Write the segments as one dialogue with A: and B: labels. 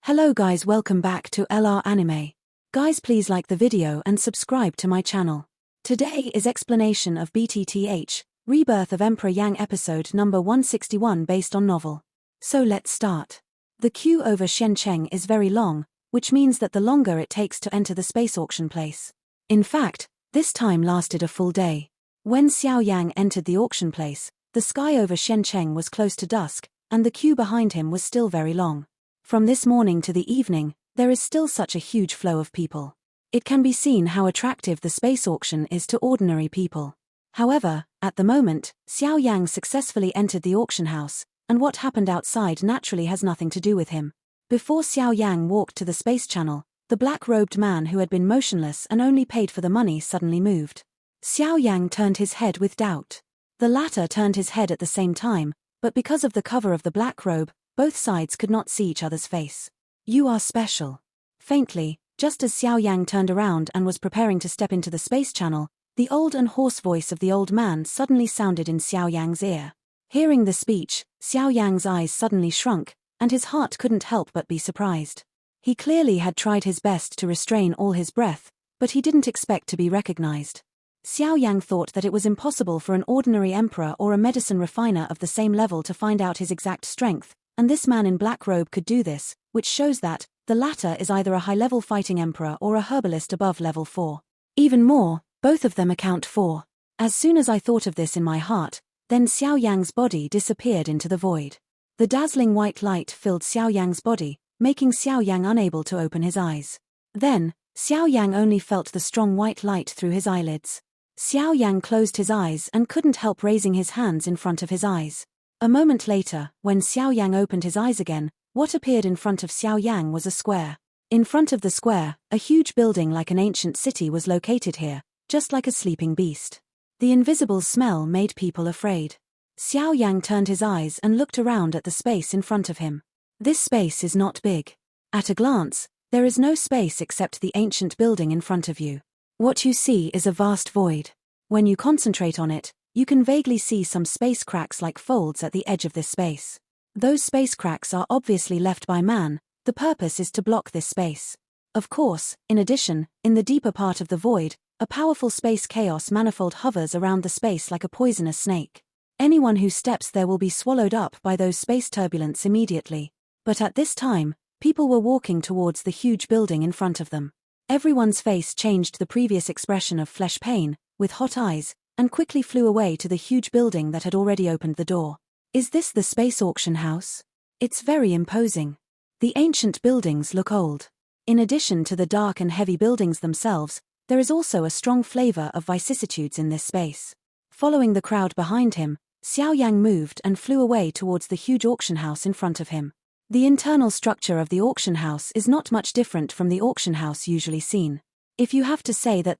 A: Hello guys, welcome back to LR Anime. Guys, please like the video and subscribe to my channel. Today is explanation of BTTH Rebirth of Emperor Yang episode number 161 based on novel. So let's start. The queue over Shencheng is very long, which means that the longer it takes to enter the space auction place. In fact, this time lasted a full day. When Xiao Yan entered the auction place, the sky over Shencheng was close to dusk, and the queue behind him was still very long. From this morning to the evening, there is still such a huge flow of people. It can be seen how attractive the space auction is to ordinary people. However, at the moment, Xiao Yang successfully entered the auction house, and what happened outside naturally has nothing to do with him. Before Xiao Yang walked to the space channel, the black-robed man who had been motionless and only paid for the money suddenly moved. Xiao Yang turned his head with doubt. The latter turned his head at the same time, but because of the cover of the black robe, both sides could not see each other's face. "You are special." Faintly, just as Xiao Yang turned around and was preparing to step into the space channel, the old and hoarse voice of the old man suddenly sounded in Xiao Yang's ear. Hearing the speech, Xiao Yang's eyes suddenly shrunk, and his heart couldn't help but be surprised. He clearly had tried his best to restrain all his breath, but he didn't expect to be recognized. Xiao Yang thought that it was impossible for an ordinary emperor or a medicine refiner of the same level to find out his exact strength, and this man in black robe could do this, which shows that the latter is either a high-level fighting emperor or a herbalist above level 4. Even more, both of them account for. As soon as I thought of this in my heart, then Xiao Yang's body disappeared into the void. The dazzling white light filled Xiao Yang's body, making Xiao Yang unable to open his eyes. Then, Xiao Yang only felt the strong white light through his eyelids. Xiao Yang closed his eyes and couldn't help raising his hands in front of his eyes. A moment later, when Xiao Yang opened his eyes again, what appeared in front of Xiao Yang was a square. In front of the square, a huge building like an ancient city was located here, just like a sleeping beast. The invisible smell made people afraid. Xiao Yang turned his eyes and looked around at the space in front of him. This space is not big. At a glance, there is no space except the ancient building in front of you. What you see is a vast void. When you concentrate on it, you can vaguely see some space cracks like folds at the edge of this space. Those space cracks are obviously left by man. The purpose is to block this space. Of course, in addition, in the deeper part of the void, a powerful space chaos manifold hovers around the space like a poisonous snake. Anyone who steps there will be swallowed up by those space turbulence immediately. But at this time, people were walking towards the huge building in front of them. Everyone's face changed the previous expression of flesh pain, with hot eyes, and quickly flew away to the huge building that had already opened the door. Is this the space auction house? It's very imposing. The ancient buildings look old. In addition to the dark and heavy buildings themselves, there is also a strong flavor of vicissitudes in this space. Following the crowd behind him, Xiao Yang moved and flew away towards the huge auction house in front of him. The internal structure of the auction house is not much different from the auction house usually seen. If you have to say that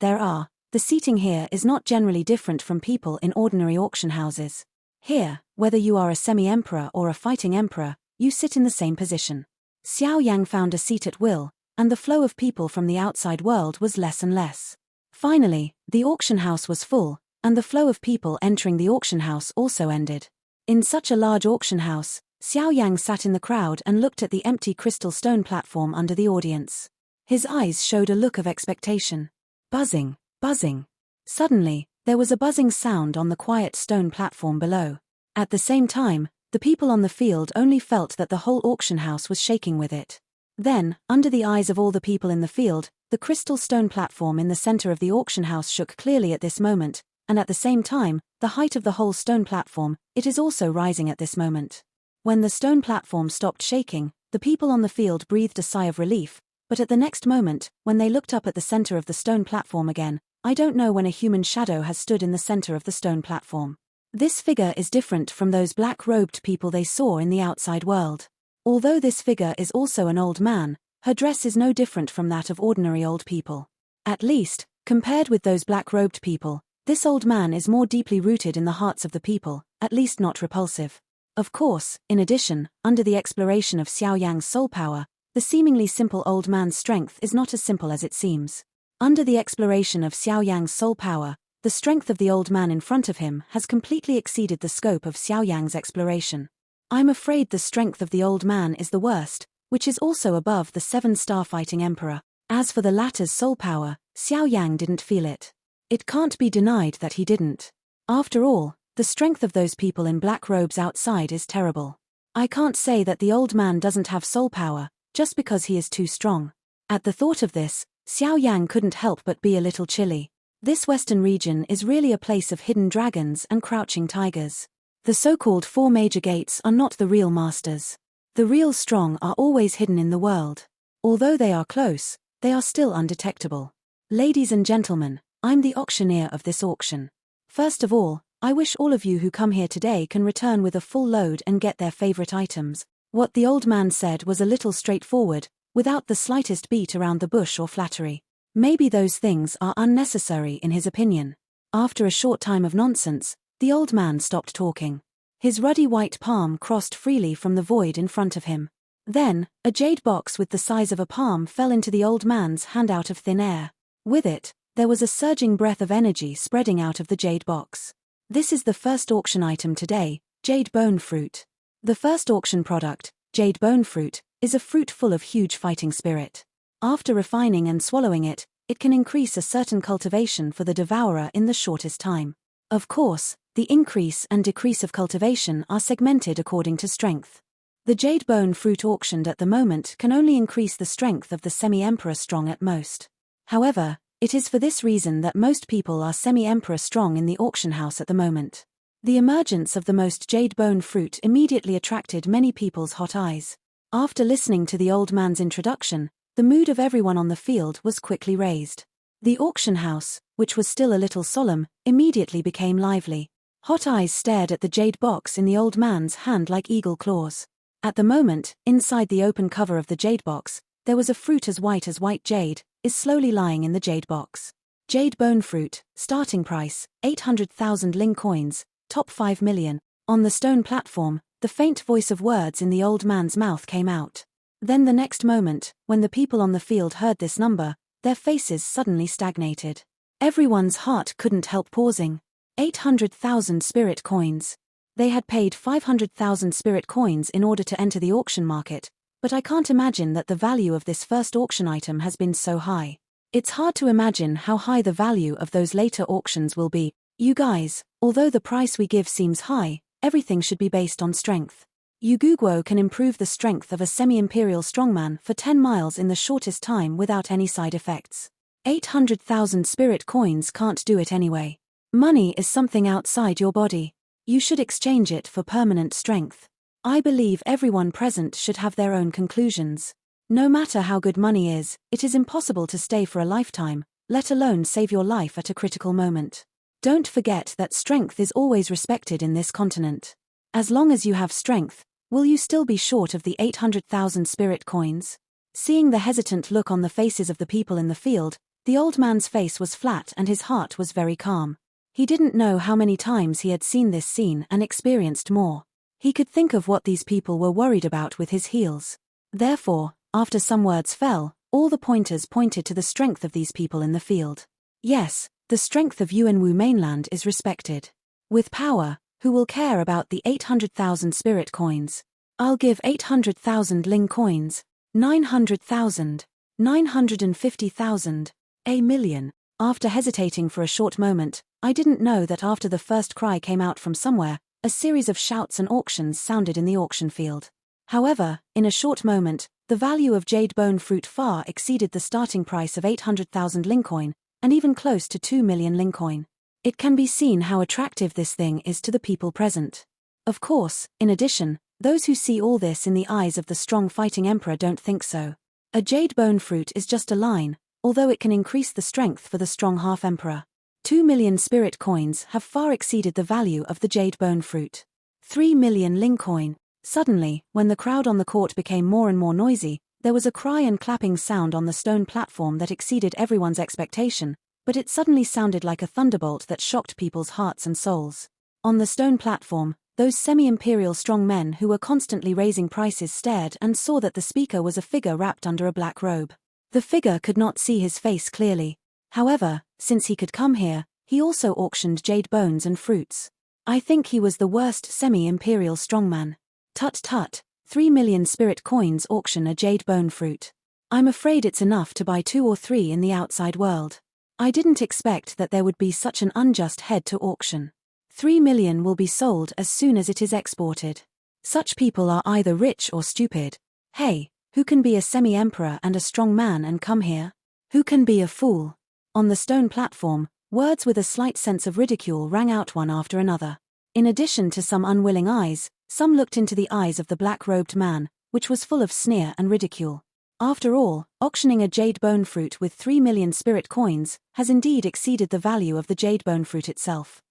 A: the seating here is not generally different from people in ordinary auction houses. Here, whether you are a semi-emperor or a fighting emperor, you sit in the same position. Xiao Yang found a seat at will, and the flow of people from the outside world was less and less. Finally, the auction house was full, and the flow of people entering the auction house also ended. In such a large auction house, Xiao Yang sat in the crowd and looked at the empty crystal stone platform under the audience. His eyes showed a look of expectation. Buzzing. Buzzing. Suddenly, there was a buzzing sound on the quiet stone platform below. At the same time, the people on the field only felt that the whole auction house was shaking with it. Then, under the eyes of all the people in the field, the crystal stone platform in the center of the auction house shook clearly at this moment, and at the same time, the height of the whole stone platform, it is also rising at this moment. When the stone platform stopped shaking, the people on the field breathed a sigh of relief, but at the next moment, when they looked up at the center of the stone platform again, I don't know when a human shadow has stood in the center of the stone platform. This figure is different from those black-robed people they saw in the outside world. Although this figure is also an old man, her dress is no different from that of ordinary old people. At least, compared with those black-robed people, this old man is more deeply rooted in the hearts of the people, at least not repulsive. Of course, in addition, under the exploration of Xiao Yang's soul power, the seemingly simple old man's strength is not as simple as it seems. Under the exploration of Xiao Yang's soul power, the strength of the old man in front of him has completely exceeded the scope of Xiao Yang's exploration. I'm afraid the strength of the old man is the worst, which is also above the 7-star fighting emperor. As for the latter's soul power, Xiao Yan didn't feel it. It can't be denied that he didn't. After all, the strength of those people in black robes outside is terrible. I can't say that the old man doesn't have soul power, just because he is too strong. At the thought of this, Xiao Yan couldn't help but be a little chilly. This western region is really a place of hidden dragons and crouching tigers. The so-called 4 major gates are not the real masters. The real strong are always hidden in the world. Although they are close, they are still undetectable. Ladies and gentlemen, I'm the auctioneer of this auction. First of all, I wish all of you who come here today can return with a full load and get their favorite items. What the old man said was a little straightforward, without the slightest beat around the bush or flattery. Maybe those things are unnecessary in his opinion. After a short time of nonsense, the old man stopped talking. His ruddy white palm crossed freely from the void in front of him. Then, a jade box with the size of a palm fell into the old man's hand out of thin air. With it, there was a surging breath of energy spreading out of the jade box. This is the first auction item today, jade bone fruit. The first auction product, jade bone fruit, is a fruit full of huge fighting spirit. After refining and swallowing it, it can increase a certain cultivation for the devourer in the shortest time. Of course, the increase and decrease of cultivation are segmented according to strength. The jade bone fruit auctioned at the moment can only increase the strength of the semi-emperor strong at most. However, it is for this reason that most people are semi-emperor strong in the auction house at the moment. The emergence of the most jade bone fruit immediately attracted many people's hot eyes. After listening to the old man's introduction, the mood of everyone on the field was quickly raised. The auction house, which was still a little solemn, immediately became lively. Hot eyes stared at the jade box in the old man's hand like eagle claws. At the moment, inside the open cover of the jade box, there was a fruit as white jade, is slowly lying in the jade box. Jade bone fruit, starting price, 800,000 ling coins, top 5 million. On the stone platform, the faint voice of words in the old man's mouth came out. Then the next moment, when the people on the field heard this number, their faces suddenly stagnated. Everyone's heart couldn't help pausing. 800,000 spirit coins. They had paid 500,000 spirit coins in order to enter the auction market, but I can't imagine that the value of this first auction item has been so high. It's hard to imagine how high the value of those later auctions will be. You guys, although the price we give seems high, everything should be based on strength. Yuguguo can improve the strength of a semi-imperial strongman for 10 miles in the shortest time without any side effects. 800,000 spirit coins can't do it anyway. Money is something outside your body. You should exchange it for permanent strength. I believe everyone present should have their own conclusions. No matter how good money is, it is impossible to stay for a lifetime, let alone save your life at a critical moment. Don't forget that strength is always respected in this continent. As long as you have strength, will you still be short of the 800,000 spirit coins? Seeing the hesitant look on the faces of the people in the field, the old man's face was flat and his heart was very calm. He didn't know how many times he had seen this scene and experienced more. He could think of what these people were worried about with his heels. Therefore, after some words fell, all the pointers pointed to the strength of these people in the field. Yes, the strength of Yuanwu mainland is respected. With power, who will care about the 800,000 spirit coins? I'll give 800,000 ling coins, 900,000, 950,000, a million. After hesitating for a short moment, I didn't know that after the first cry came out from somewhere, a series of shouts and auctions sounded in the auction field. However, in a short moment, the value of jade bone fruit far exceeded the starting price of 800,000 ling coin, and even close to 2 million ling coin. It can be seen how attractive this thing is to the people present. Of course, in addition, those who see all this in the eyes of the strong fighting emperor don't think so. A jade bone fruit is just a line, although it can increase the strength for the strong half-emperor. 2 million spirit coins have far exceeded the value of the jade bone fruit. 3 million ling coin. Suddenly, when the crowd on the court became more and more noisy, there was a cry and clapping sound on the stone platform that exceeded everyone's expectation, but it suddenly sounded like a thunderbolt that shocked people's hearts and souls. On the stone platform, those semi-imperial strong men who were constantly raising prices stared and saw that the speaker was a figure wrapped under a black robe. The figure could not see his face clearly. However, since he could come here, he also auctioned jade bones and fruits. I think he was the worst semi-imperial strongman. Tut tut, 3 million spirit coins auction a jade bone fruit. I'm afraid it's enough to buy 2 or 3 in the outside world. I didn't expect that there would be such an unjust head to auction. 3 million will be sold as soon as it is exported. Such people are either rich or stupid. Hey, who can be a semi-emperor and a strong man and come here? Who can be a fool? On the stone platform, words with a slight sense of ridicule rang out one after another. In addition to some unwilling eyes, some looked into the eyes of the black-robed man, which was full of sneer and ridicule. After all, auctioning a jade bone fruit with 3 million spirit coins has indeed exceeded the value of the jade bone fruit itself.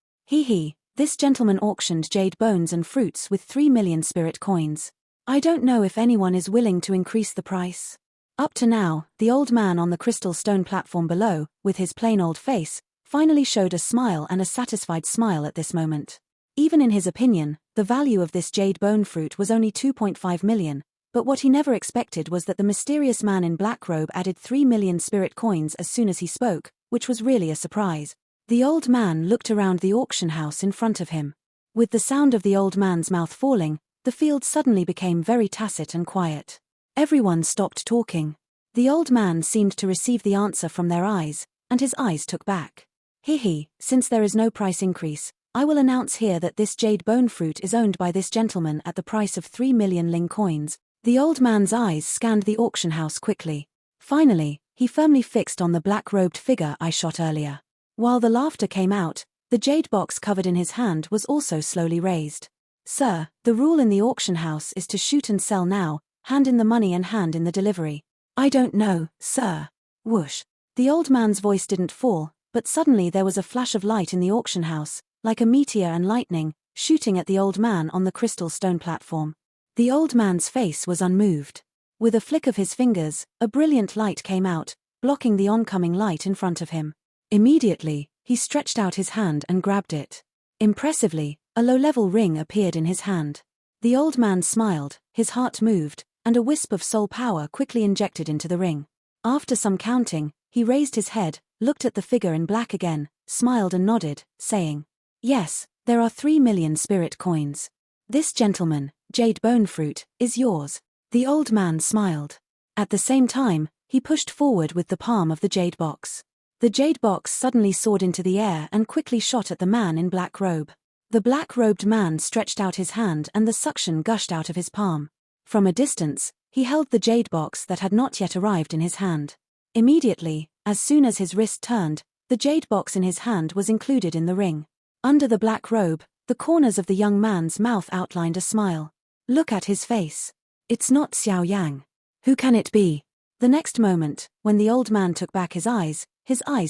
A: This gentleman auctioned jade bones and fruits with 3 million spirit coins. I don't know if anyone is willing to increase the price. Up to now, the old man on the crystal stone platform below, with his plain old face, finally showed a smile and a satisfied smile at this moment. Even in his opinion, the value of this jade bone fruit was only 2.5 million, but what he never expected was that the mysterious man in black robe added 3 million spirit coins as soon as he spoke, which was really a surprise. The old man looked around the auction house in front of him. With the sound of the old man's mouth falling, the field suddenly became very tacit and quiet. Everyone stopped talking. The old man seemed to receive the answer from their eyes, and his eyes took back. Since there is no price increase, I will announce here that this jade bone fruit is owned by this gentleman at the price of 3 million ling coins. The old man's eyes scanned the auction house quickly. Finally, he firmly fixed on the black-robed figure I shot earlier. While the laughter came out, the jade box covered in his hand was also slowly raised. Sir, the rule in the auction house is to shoot and sell now, hand in the money and hand in the delivery. I don't know, sir. Whoosh. The old man's voice didn't fall, but suddenly there was a flash of light in the auction house, like a meteor and lightning, shooting at the old man on the crystal stone platform. The old man's face was unmoved. With a flick of his fingers, a brilliant light came out, blocking the oncoming light in front of him. Immediately, he stretched out his hand and grabbed it. Impressively, a low-level ring appeared in his hand. The old man smiled, his heart moved, and a wisp of soul power quickly injected into the ring. After some counting, he raised his head, looked at the figure in black again, smiled and nodded, saying, "Yes, there are 3 million spirit coins. This gentleman, jade bone fruit, is yours." The old man smiled. At the same time, he pushed forward with the palm of the jade box. The jade box suddenly soared into the air and quickly shot at the man in black robe. The black-robed man stretched out his hand and the suction gushed out of his palm. From a distance, he held the jade box that had not yet arrived in his hand. Immediately, as soon as his wrist turned, the jade box in his hand was included in the ring. Under the black robe, the corners of the young man's mouth outlined a smile. Look at his face. It's not Xiao Yan. Who can it be? The next moment, when the old man took back his eyes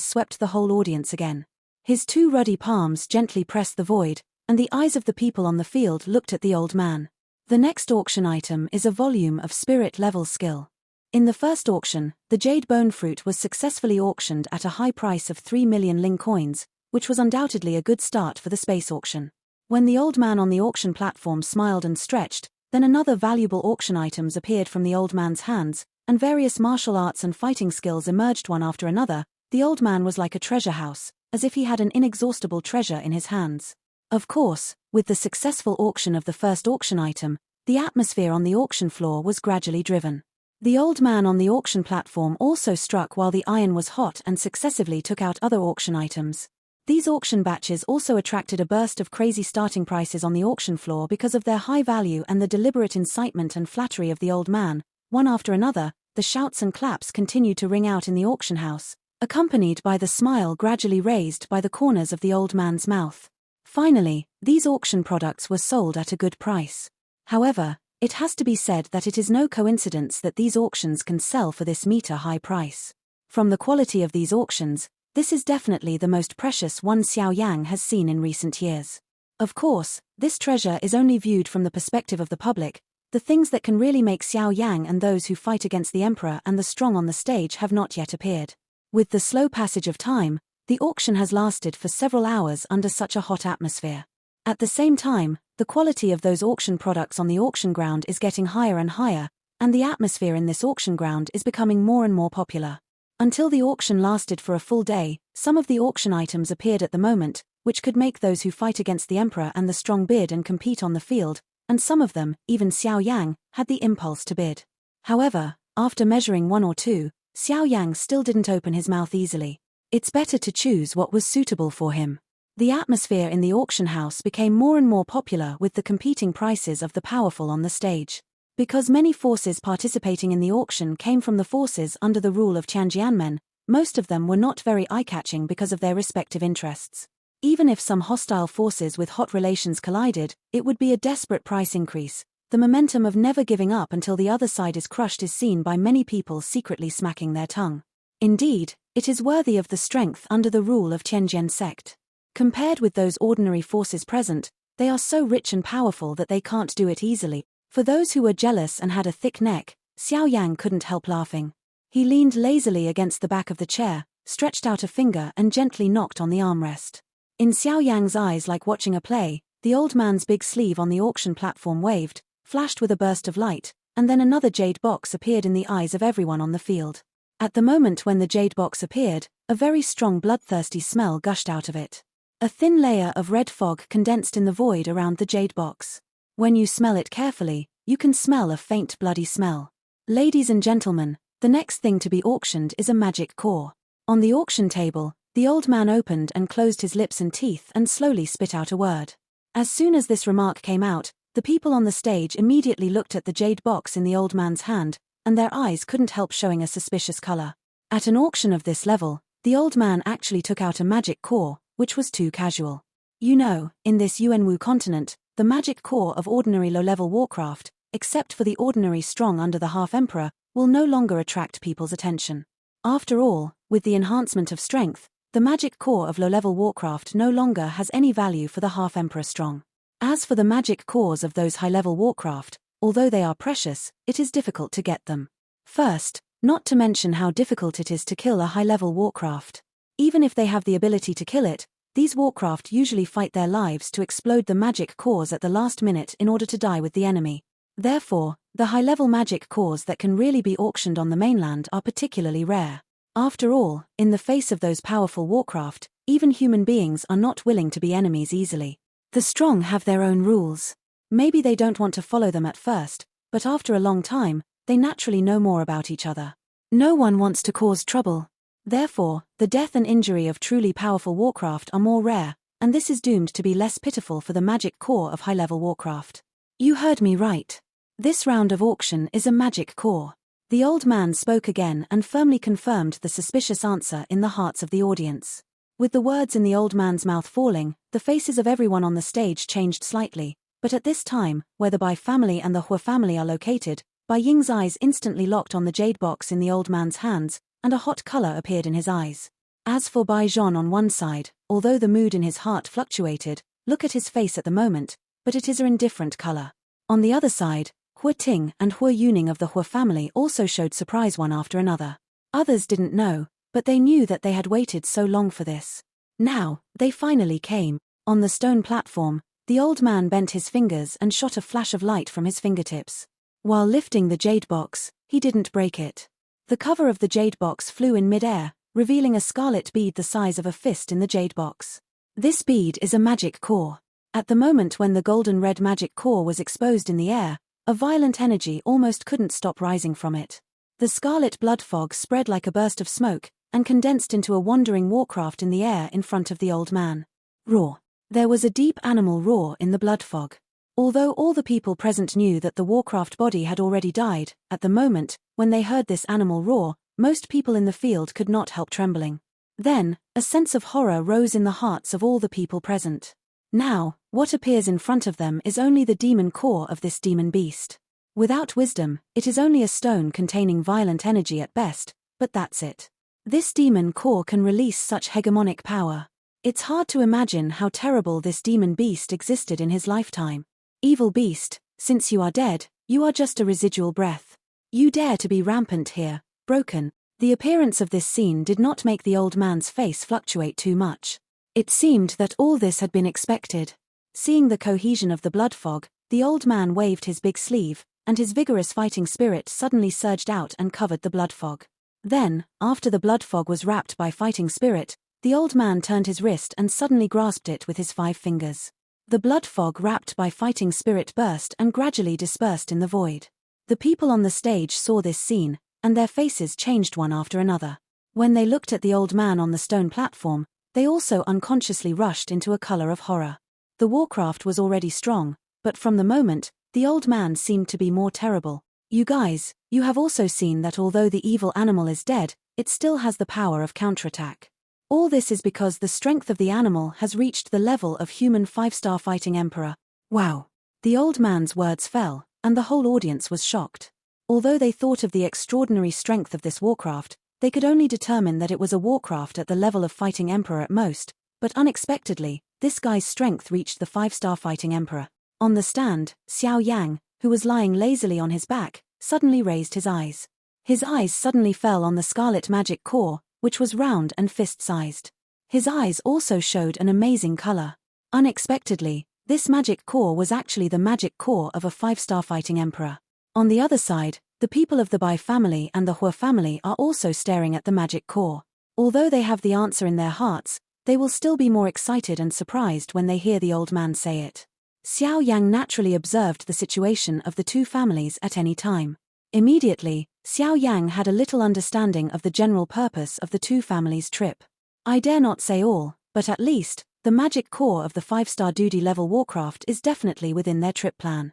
A: swept the whole audience again. His 2 ruddy palms gently pressed the void, and the eyes of the people on the field looked at the old man. The next auction item is a volume of spirit-level skill. In the first auction, the jade bone fruit was successfully auctioned at a high price of 3 million ling coins, which was undoubtedly a good start for the space auction. When the old man on the auction platform smiled and stretched, then another valuable auction items appeared from the old man's hands, and various martial arts and fighting skills emerged one after another. The old man was like a treasure house, as if he had an inexhaustible treasure in his hands. Of course, with the successful auction of the first auction item, the atmosphere on the auction floor was gradually driven. The old man on the auction platform also struck while the iron was hot and successively took out other auction items. These auction batches also attracted a burst of crazy starting prices on the auction floor because of their high value and the deliberate incitement and flattery of the old man. One after another, the shouts and claps continued to ring out in the auction house, accompanied by the smile gradually raised by the corners of the old man's mouth. Finally, these auction products were sold at a good price. However, it has to be said that it is no coincidence that these auctions can sell for this meter-high price. From the quality of these auctions, this is definitely the most precious one Xiao Yan has seen in recent years. Of course, this treasure is only viewed from the perspective of the public. The things that can really make Xiao Yan and those who fight against the emperor and the strong on the stage have not yet appeared. With the slow passage of time, the auction has lasted for several hours under such a hot atmosphere. At the same time, the quality of those auction products on the auction ground is getting higher and higher, and the atmosphere in this auction ground is becoming more and more popular. Until the auction lasted for a full day, some of the auction items appeared at the moment, which could make those who fight against the emperor and the strong bid and compete on the field. and some of them, even Xiao Yang, had the impulse to bid. However, after measuring one or two, Xiao Yang still didn't open his mouth easily. It's better to choose what was suitable for him. The atmosphere in the auction house became more and more popular with the competing prices of the powerful on the stage. Because many forces participating in the auction came from the forces under the rule of Tianjianmen, most of them were not very eye-catching because of their respective interests. Even if some hostile forces with hot relations collided, it would be a desperate price increase. The momentum of never giving up until the other side is crushed is seen by many people secretly smacking their tongue. Indeed, it is worthy of the strength under the rule of Tianjian sect. Compared with those ordinary forces present, they are so rich and powerful that they can't do it easily. For those who were jealous and had a thick neck, Xiao Yang couldn't help laughing. He leaned lazily against the back of the chair, stretched out a finger and gently knocked on the armrest. In Xiao Yang's eyes, like watching a play, the old man's big sleeve on the auction platform waved, flashed with a burst of light, and then another jade box appeared in the eyes of everyone on the field. At the moment when the jade box appeared, a very strong bloodthirsty smell gushed out of it. A thin layer of red fog condensed in the void around the jade box. When you smell it carefully, you can smell a faint bloody smell. Ladies and gentlemen, the next thing to be auctioned is a magic core. On the auction table, the old man opened and closed his lips and teeth and slowly spit out a word. As soon as this remark came out, the people on the stage immediately looked at the jade box in the old man's hand, and their eyes couldn't help showing a suspicious color. At an auction of this level, the old man actually took out a magic core, which was too casual. You know, in this Yuanwu continent, the magic core of ordinary low-level warcraft, except for the ordinary strong under the half-emperor, will no longer attract people's attention. After all, with the enhancement of strength, the magic core of low-level warcraft no longer has any value for the half-emperor strong. As for the magic cores of those high-level warcraft, although they are precious, it is difficult to get them. First, not to mention how difficult it is to kill a high-level warcraft. Even if they have the ability to kill it, these warcraft usually fight their lives to explode the magic cores at the last minute in order to die with the enemy. Therefore, the high-level magic cores that can really be auctioned on the mainland are particularly rare. After all, in the face of those powerful warcraft, even human beings are not willing to be enemies easily. The strong have their own rules. Maybe they don't want to follow them at first, but after a long time, they naturally know more about each other. No one wants to cause trouble. Therefore, the death and injury of truly powerful warcraft are more rare, and this is doomed to be less pitiful for the magic core of high-level warcraft. You heard me right. This round of auction is a magic core. The old man spoke again and firmly confirmed the suspicious answer in the hearts of the audience. With the words in the old man's mouth falling, the faces of everyone on the stage changed slightly, but at this time, where the Bai family and the Hua family are located, Bai Ying's eyes instantly locked on the jade box in the old man's hands, and a hot color appeared in his eyes. As for Bai Zhong on one side, although the mood in his heart fluctuated, look at his face at the moment, but it is an indifferent color. On the other side, Hua Ting and Hua Yuning of the Hua family also showed surprise one after another. Others didn't know, but they knew that they had waited so long for this. Now, they finally came. On the stone platform, the old man bent his fingers and shot a flash of light from his fingertips. While lifting the jade box, he didn't break it. The cover of the jade box flew in mid-air, revealing a scarlet bead the size of a fist in the jade box. This bead is a magic core. At the moment when the golden-red magic core was exposed in the air, a violent energy almost couldn't stop rising from it. The scarlet blood fog spread like a burst of smoke, and condensed into a wandering warcraft in the air in front of the old man. Roar. There was a deep animal roar in the blood fog. Although all the people present knew that the warcraft body had already died, at the moment, when they heard this animal roar, most people in the field could not help trembling. Then, a sense of horror rose in the hearts of all the people present. Now, what appears in front of them is only the demon core of this demon beast. Without wisdom, it is only a stone containing violent energy at best, but that's it. This demon core can release such hegemonic power. It's hard to imagine how terrible this demon beast existed in his lifetime. Evil beast, since you are dead, you are just a residual breath. You dare to be rampant here, broken. The appearance of this scene did not make the old man's face fluctuate too much. It seemed that all this had been expected. Seeing the cohesion of the blood fog, the old man waved his big sleeve, and his vigorous fighting spirit suddenly surged out and covered the blood fog. Then, after the blood fog was wrapped by fighting spirit, the old man turned his wrist and suddenly grasped it with his 5 fingers. The blood fog wrapped by fighting spirit burst and gradually dispersed in the void. The people on the stage saw this scene, and their faces changed one after another. When they looked at the old man on the stone platform, they also unconsciously rushed into a color of horror. The warcraft was already strong, but from the moment, the old man seemed to be more terrible. You guys, you have also seen that although the evil animal is dead, it still has the power of counterattack. All this is because the strength of the animal has reached the level of human 5-star fighting emperor. Wow. The old man's words fell, and the whole audience was shocked. Although they thought of the extraordinary strength of this warcraft, they could only determine that it was a warcraft at the level of fighting emperor at most, but unexpectedly, this guy's strength reached the 5-star fighting emperor. On the stand, Xiao Yan, who was lying lazily on his back, suddenly raised his eyes. His eyes suddenly fell on the scarlet magic core, which was round and fist-sized. His eyes also showed an amazing color. Unexpectedly, this magic core was actually the magic core of a 5-star fighting emperor. On the other side, the people of the Bai family and the Hua family are also staring at the magic core. Although they have the answer in their hearts, they will still be more excited and surprised when they hear the old man say it. Xiao Yang naturally observed the situation of the two families at any time. Immediately, Xiao Yang had a little understanding of the general purpose of the two families' trip. I dare not say all, but at least, the magic core of the 5-star duty level warcraft is definitely within their trip plan.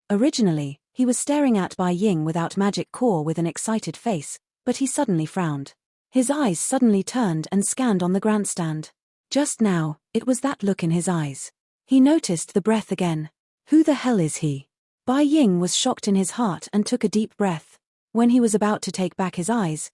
A: Originally, he was staring at Bai Ying without magic core with an excited face, but he suddenly frowned. His eyes suddenly turned and scanned on the grandstand. Just now, it was that look in his eyes. He noticed the breath again. Who the hell is he? Bai Ying was shocked in his heart and took a deep breath. When he was about to take back his eyes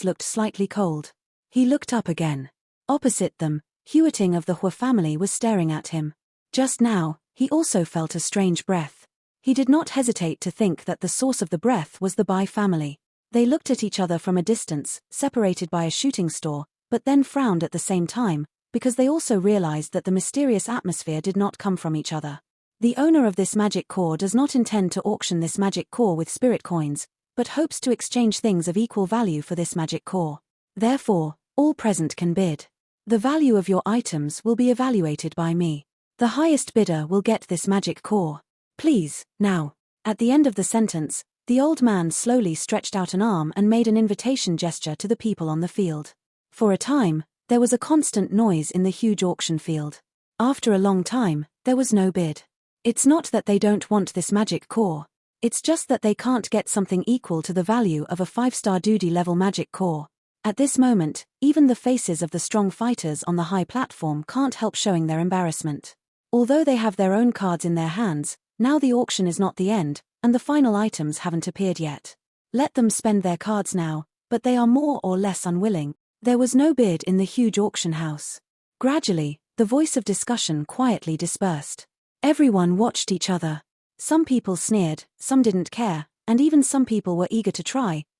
A: looked slightly cold. He looked up again. Opposite them, Huiting of the Hua family was staring at him. Just now, he also felt a strange breath. He did not hesitate to think that the source of the breath was the Bai family. They looked at each other from a distance, separated by a shooting store, but then frowned at the same time, because they also realized that the mysterious atmosphere did not come from each other. The owner of this magic core does not intend to auction this magic core with spirit coins, but hopes to exchange things of equal value for this magic core. Therefore, all present can bid. The value of your items will be evaluated by me. The highest bidder will get this magic core. Please, now. At the end of the sentence, the old man slowly stretched out an arm and made an invitation gesture to the people on the field. For a time, there was a constant noise in the huge auction field. After a long time, there was no bid. It's not that they don't want this magic core. It's just that they can't get something equal to the value of a 5-star duty level magic core. At this moment, even the faces of the strong fighters on the high platform can't help showing their embarrassment. Although they have their own cards in their hands, now the auction is not the end, and the final items haven't appeared yet. Let them spend their cards now, but they are more or less unwilling. There was no bid in the huge auction house. Gradually, the voice of discussion quietly dispersed. Everyone watched each other. Some people sneered, some didn't care, and even some people were eager to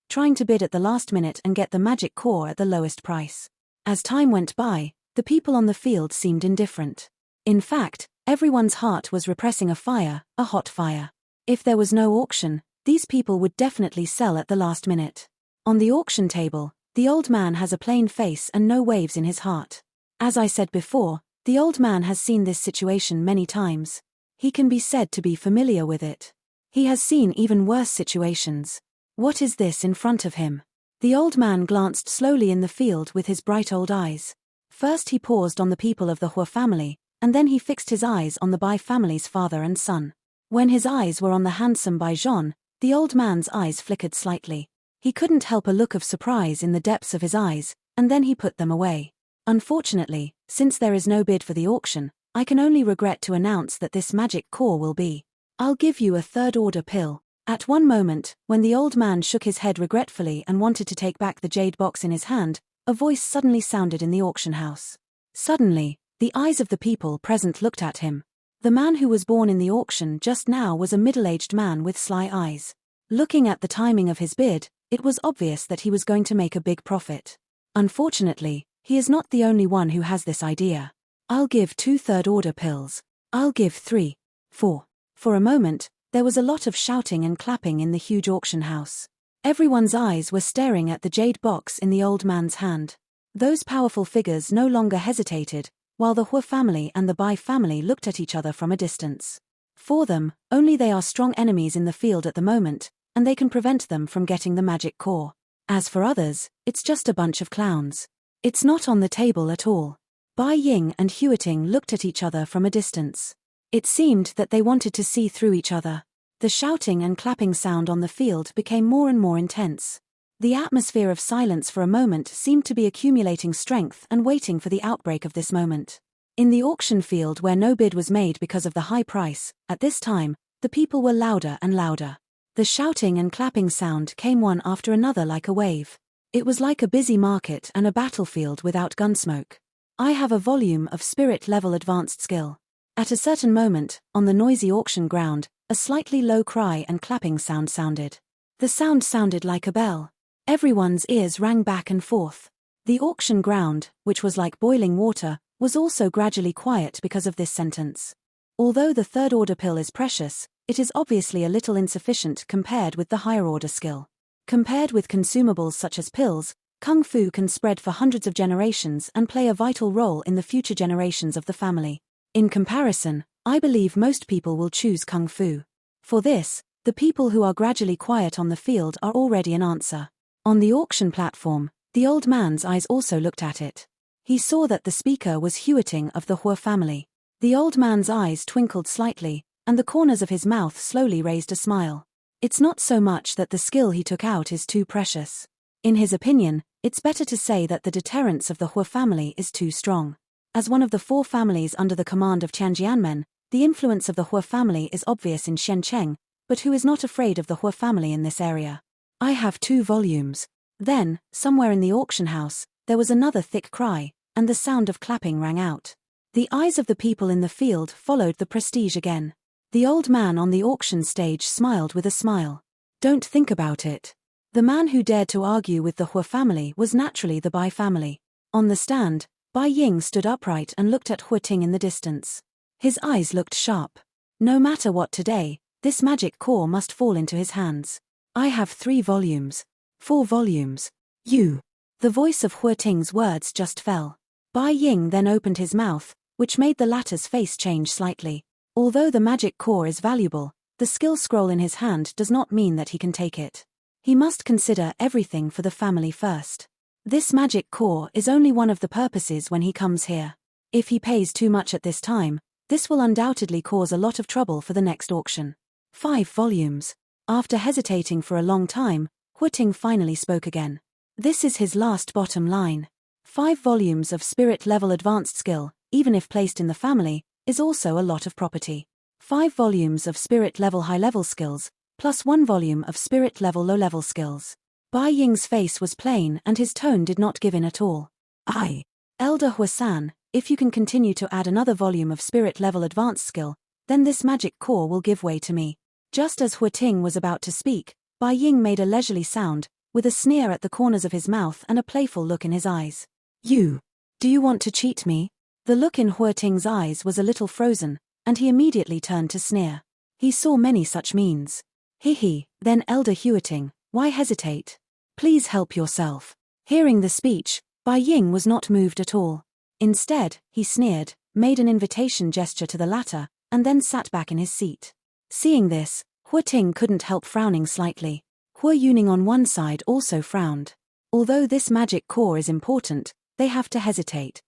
A: trying to bid at the last minute and get the magic core at the lowest price. As time went by, the people on the field seemed indifferent. In fact, everyone's heart was repressing a hot fire. If there was no auction, these people would definitely sell at the last minute. On the auction table, the old man has a plain face and no waves in his heart. As I said before, the old man has seen this situation many times. He can be said to be familiar with it. He has seen even worse situations. What is this in front of him? The old man glanced slowly in the field with his bright old eyes. First he paused on the people of the Hua family, and then he fixed his eyes on the Bai family's father and son. When his eyes were on the handsome Bai Zhon, the old man's eyes flickered slightly. He couldn't help a look of surprise in the depths of his eyes, and then he put them away. Unfortunately, since there is no bid for the auction, I can only regret to announce that this magic core will be. I'll give you a third-order pill. At one moment, when the old man shook his head regretfully and wanted to take back the jade box in his hand, a voice suddenly sounded in the auction house. Suddenly, the eyes of the people present looked at him. The man who was born in the auction just now was a middle-aged man with sly eyes. Looking at the timing of his bid, it was obvious that he was going to make a big profit. Unfortunately, he is not the only one who has this idea. I'll give 2 third-order pills. I'll give 3, 4. For a moment, there was a lot of shouting and clapping in the huge auction house. Everyone's eyes were staring at the jade box in the old man's hand. Those powerful figures no longer hesitated, while the Hua family and the Bai family looked at each other from a distance. For them, only they are strong enemies in the field at the moment, and they can prevent them from getting the magic core. As for others, it's just a bunch of clowns. It's not on the table at all. Bai Ying and Huiting looked at each other from a distance. It seemed that they wanted to see through each other. The shouting and clapping sound on the field became more and more intense. The atmosphere of silence for a moment seemed to be accumulating strength and waiting for the outbreak of this moment. In the auction field where no bid was made because of the high price, at this time, the people were louder and louder. The shouting and clapping sound came one after another like a wave. It was like a busy market and a battlefield without gunsmoke. I have a volume of spirit level advanced skill. At a certain moment, on the noisy auction ground, a slightly low cry and clapping sound sounded. The sound sounded like a bell. Everyone's ears rang back and forth. The auction ground, which was like boiling water, was also gradually quiet because of this sentence. Although the third order pill is precious, it is obviously a little insufficient compared with the higher order skill. Compared with consumables such as pills, Kung Fu can spread for hundreds of generations and play a vital role in the future generations of the family. In comparison, I believe most people will choose Kung Fu. For this, the people who are gradually quiet on the field are already an answer. On the auction platform, the old man's eyes also looked at it. He saw that the speaker was Huiting of the Hua family. The old man's eyes twinkled slightly, and the corners of his mouth slowly raised a smile. It's not so much that the skill he took out is too precious. In his opinion, it's better to say that the deterrence of the Hua family is too strong. As one of the 4 families under the command of Tianjianmen, the influence of the Hua family is obvious in Shenzhen, but who is not afraid of the Hua family in this area? I have 2 volumes. Then, somewhere in the auction house, there was another thick cry, and the sound of clapping rang out. The eyes of the people in the field followed the prestige again. The old man on the auction stage smiled with a smile. Don't think about it. The man who dared to argue with the Hua family was naturally the Bai family. On the stand, Bai Ying stood upright and looked at Huiting in the distance. His eyes looked sharp. No matter what today, this magic core must fall into his hands. I have 3 volumes. 4 volumes. You. The voice of Huiting's words just fell. Bai Ying then opened his mouth, which made the latter's face change slightly. Although the magic core is valuable, the skill scroll in his hand does not mean that he can take it. He must consider everything for the family first. This magic core is only one of the purposes when he comes here. If he pays too much at this time, this will undoubtedly cause a lot of trouble for the next auction. 5 volumes. After hesitating for a long time, Huiting finally spoke again. This is his last bottom line. 5 volumes of spirit-level advanced skill, even if placed in the family, is also a lot of property. 5 volumes of spirit-level high-level skills, plus 1 volume of spirit-level low-level skills. Bai Ying's face was plain and his tone did not give in at all. Elder Huasan, if you can continue to add another volume of spirit-level advanced skill, then this magic core will give way to me. Just as Huiting was about to speak, Bai Ying made a leisurely sound, with a sneer at the corners of his mouth and a playful look in his eyes. Do you want to cheat me? The look in Huiting's eyes was a little frozen, and he immediately turned to sneer. He saw many such means. Then Elder Huiting, why hesitate? Please help yourself. Hearing the speech, Bai Ying was not moved at all. Instead, he sneered, made an invitation gesture to the latter, and then sat back in his seat. Seeing this, Huiting couldn't help frowning slightly. Hua Yuning on one side also frowned. Although this magic core is important, they have to hesitate.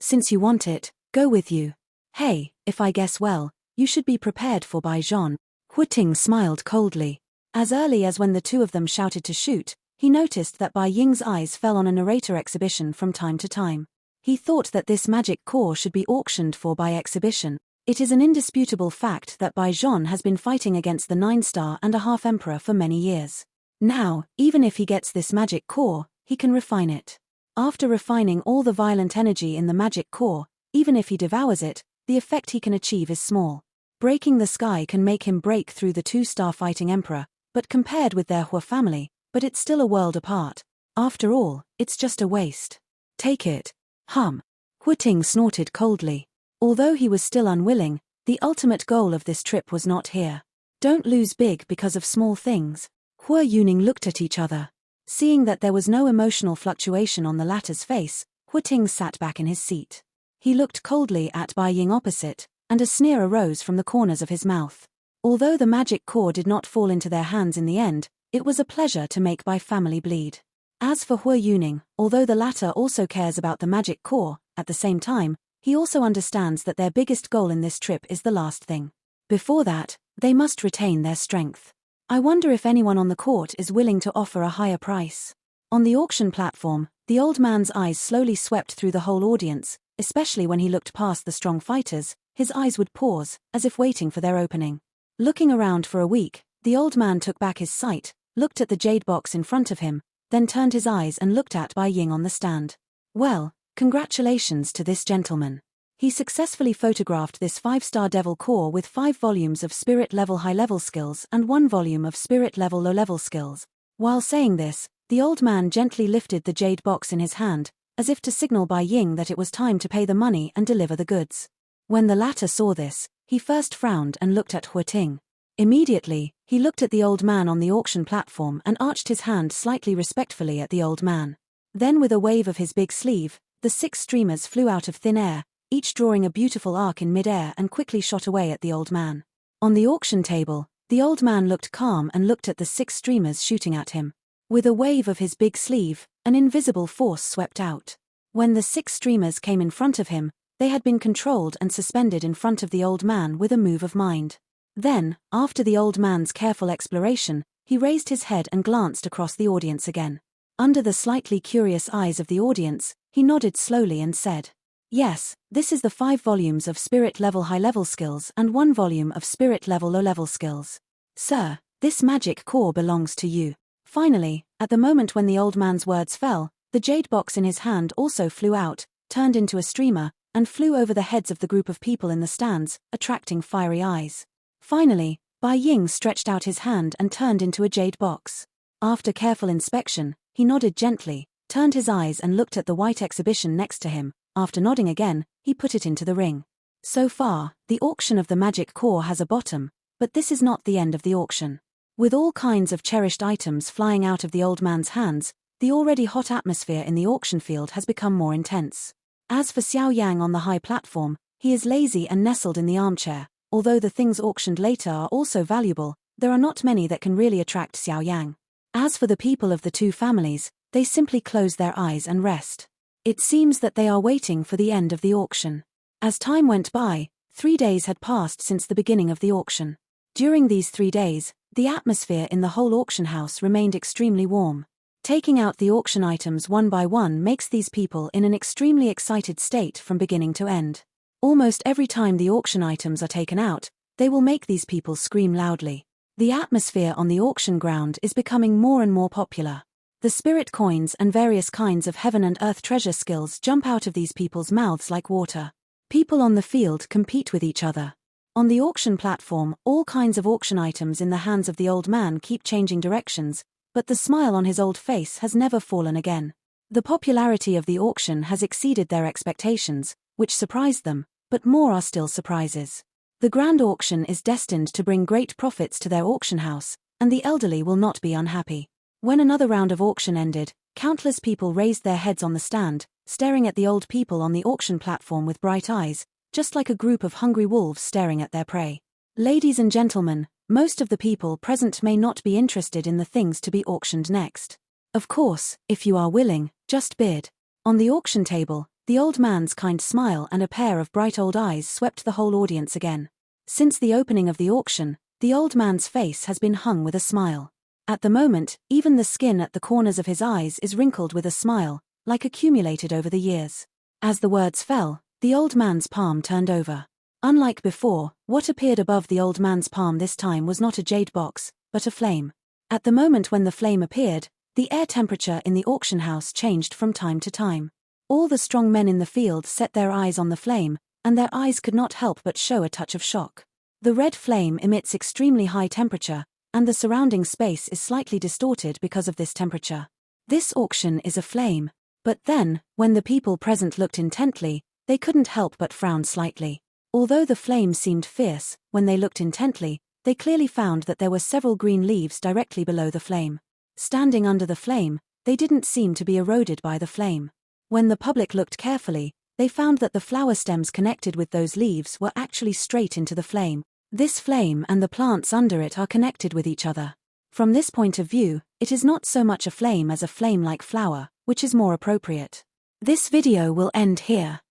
A: Since you want it, go with you. Hey, if I guess well, you should be prepared for Bai Zhan. Huiting smiled coldly. As early as when the 2 of them shouted to shoot, he noticed that Bai Ying's eyes fell on a narrator exhibition from time to time. He thought that this magic core should be auctioned for by exhibition. It is an indisputable fact that Bai Zhan has been fighting against the 9-star and a half emperor for many years. Now, even if he gets this magic core, he can refine it. After refining all the violent energy in the magic core, even if he devours it, the effect he can achieve is small. Breaking the sky can make him break through the 2-star fighting emperor, but compared with their Hua family, but it's still a world apart. After all, it's just a waste. Take it. Huiting snorted coldly. Although he was still unwilling, the ultimate goal of this trip was not here. Don't lose big because of small things. Hua Yuning looked at each other. Seeing that there was no emotional fluctuation on the latter's face, Huiting sat back in his seat. He looked coldly at Bai Ying opposite, and a sneer arose from the corners of his mouth. Although the magic core did not fall into their hands in the end, it was a pleasure to make Bai family bleed. As for Hu Yuning, although the latter also cares about the magic core, at the same time, he also understands that their biggest goal in this trip is the last thing. Before that, they must retain their strength. I wonder if anyone on the court is willing to offer a higher price. On the auction platform, the old man's eyes slowly swept through the whole audience, especially when he looked past the strong fighters. His eyes would pause, as if waiting for their opening. Looking around for a week, the old man took back his sight, looked at the jade box in front of him, then turned his eyes and looked at Bai Ying on the stand. Well, congratulations to this gentleman. He successfully photographed this 5-star devil core with 5 volumes of spirit level high-level skills and 1 volume of spirit level low-level skills. While saying this, the old man gently lifted the jade box in his hand, as if to signal Bai Ying that it was time to pay the money and deliver the goods. When the latter saw this, he first frowned and looked at Hu Ting. Immediately, he looked at the old man on the auction platform and arched his hand slightly respectfully at the old man. Then with a wave of his big sleeve, the 6 streamers flew out of thin air, each drawing a beautiful arc in mid-air and quickly shot away at the old man. On the auction table, the old man looked calm and looked at the 6 streamers shooting at him. With a wave of his big sleeve, an invisible force swept out. When the 6 streamers came in front of him, they had been controlled and suspended in front of the old man with a move of mind. Then, after the old man's careful exploration, he raised his head and glanced across the audience again. Under the slightly curious eyes of the audience, he nodded slowly and said, "Yes, this is the 5 volumes of spirit level high-level skills and 1 volume of spirit level low-level skills. Sir, this magic core belongs to you." Finally, at the moment when the old man's words fell, the jade box in his hand also flew out, turned into a streamer, and flew over the heads of the group of people in the stands, attracting fiery eyes. Finally, Bai Ying stretched out his hand and turned into a jade box. After careful inspection, he nodded gently, turned his eyes and looked at the white exhibition next to him. After nodding again, he put it into the ring. So far, the auction of the magic core has a bottom, but this is not the end of the auction. With all kinds of cherished items flying out of the old man's hands, the already hot atmosphere in the auction field has become more intense. As for Xiao Yan on the high platform, he is lazy and nestled in the armchair. Although the things auctioned later are also valuable, there are not many that can really attract Xiao Yan. As for the people of the 2 families, they simply close their eyes and rest. It seems that they are waiting for the end of the auction. As time went by, 3 days had passed since the beginning of the auction. During these 3 days, the atmosphere in the whole auction house remained extremely warm. Taking out the auction items one by one makes these people in an extremely excited state from beginning to end. Almost every time the auction items are taken out, they will make these people scream loudly. The atmosphere on the auction ground is becoming more and more popular. The spirit coins and various kinds of heaven and earth treasure skills jump out of these people's mouths like water. People on the field compete with each other. On the auction platform, all kinds of auction items in the hands of the old man keep changing directions, but the smile on his old face has never fallen again. The popularity of the auction has exceeded their expectations, which surprised them, but more are still surprises. The grand auction is destined to bring great profits to their auction house, and the elderly will not be unhappy. When another round of auction ended, countless people raised their heads on the stand, staring at the old people on the auction platform with bright eyes, just like a group of hungry wolves staring at their prey. Ladies and gentlemen, most of the people present may not be interested in the things to be auctioned next. Of course, if you are willing, just bid. On the auction table, the old man's kind smile and a pair of bright old eyes swept the whole audience again. Since the opening of the auction, the old man's face has been hung with a smile. At the moment, even the skin at the corners of his eyes is wrinkled with a smile, like accumulated over the years. As the words fell, the old man's palm turned over. Unlike before, what appeared above the old man's palm this time was not a jade box, but a flame. At the moment when the flame appeared, the air temperature in the auction house changed from time to time. All the strong men in the field set their eyes on the flame, and their eyes could not help but show a touch of shock. The red flame emits extremely high temperature, and the surrounding space is slightly distorted because of this temperature. This auction is a flame. But then, when the people present looked intently, they couldn't help but frown slightly. Although the flame seemed fierce, when they looked intently, they clearly found that there were several green leaves directly below the flame. Standing under the flame, they didn't seem to be eroded by the flame. When the public looked carefully, They found that the flower stems connected with those leaves were actually straight into the flame. This flame and the plants under it are connected with each other. From this point of view, it is not so much a flame as a flame-like flower, which is more appropriate. This video will end here.